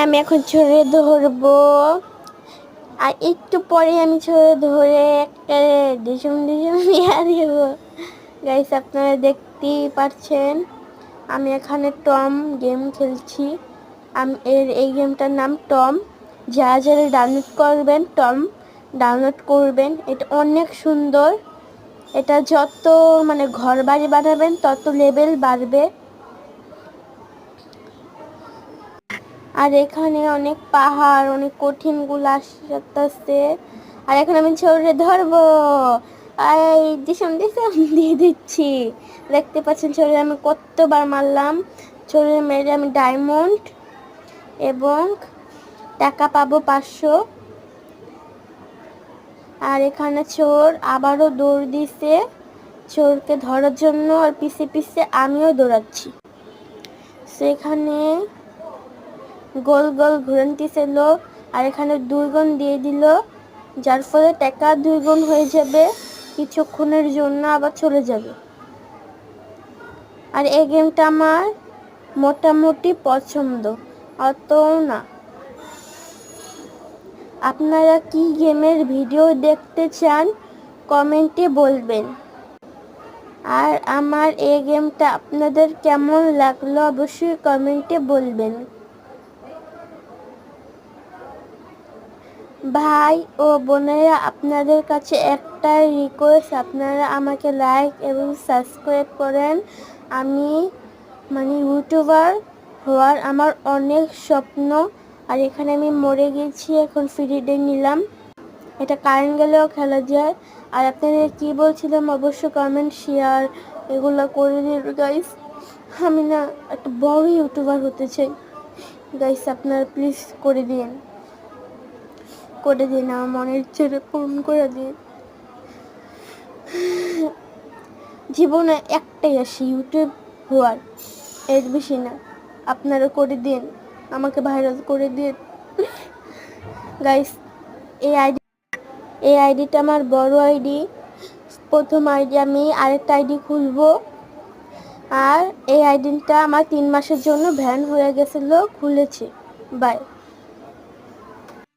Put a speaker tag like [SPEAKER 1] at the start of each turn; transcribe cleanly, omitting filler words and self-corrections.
[SPEAKER 1] আমি এখন ছড়ে ধরবো, আর একটু পরে আমি ছড়ে ধরে একটা ডিসুম নিয়ে দেবো। গাইস আপনারা দেখতেই পাচ্ছেন আমি এখানে টম গেম খেলছি। এই গেমটার নাম টম। যারা যারা ডাউনলোড করবেন টম ডাউনলোড করবেন, এটা অনেক সুন্দর। এটা যত মানে ঘর বাড়ি বানাবেন তত লেভেল বাড়বে। আর এখানে অনেক পাহাড়, অনেক কঠিনগুলো আসতেছে। আর এখন আমি ছড়ে ধরবো, এই দিশম দিয়ে দিচ্ছি। দেখতে পাচ্ছেন ছড়ে আমি কতবার মারলাম। ছড়ে মেরে আমি ডায়মন্ড এবং টাকা পাবো 500। আর এখানে চোর আবারও দৌড় দিছে চোরকে ধরার জন্য, আর পিছে পিছে আমিও দৌড়াচ্ছি। সেখানে গোল গোল ঘুরতেছিল, আর এখানে 2 গুণ দিয়ে দিল, যার ফলে টাকা 2 গুণ হয়ে যাবে, কিছুক্ষণের জন্য আবার চলে যাবে। আর এই গেমটা আমার মোটামুটি পছন্দ, অত না। আপনারা কি গেমের ভিডিও দেখতে চান কমেন্টে বলবেন। আর আমার এই গেমটা আপনাদের কেমন লাগলো অবশ্যই কমেন্টে বলবেন। ভাই ও বোনেরা, আপনাদের কাছে একটাই রিকোয়েস্ট, আপনারা আমাকে লাইক এবং সাবস্ক্রাইব করেন। আমি ইউটিউবার হওয়ার আমার অনেক স্বপ্ন। আর এখানে আমি মরে গেছি, এখন ফ্রি ডে নিলাম। এটা কারেন্ট গেলেও খেলা যায়। আর আপনাদের কি বলছিলাম অবশ্যই কমেন্ট শেয়ার এগুলো করে দিন গাইস। আমি না একটা বড় ইউটিউবার হতে চাই গাইস, আপনারা প্লিজ করে দিন আমার মনের ইচ্ছেটা পূরণ করে দিন। জীবনে একটাই আসে, ইউটিউব হওয়ার, এর বেশি না। আপনারা করে দিন, আমাকে ভাইরাল করে দিন গাইস। এই আইডিটা আমার বড় আইডি, প্রথম আইডি। আমি আরেকটা আইডি খুলবো। আর এই আইডিটা আমার 3 মাসের জন্য ব্যান হয়ে গেছিল, খুলেছি। বাই।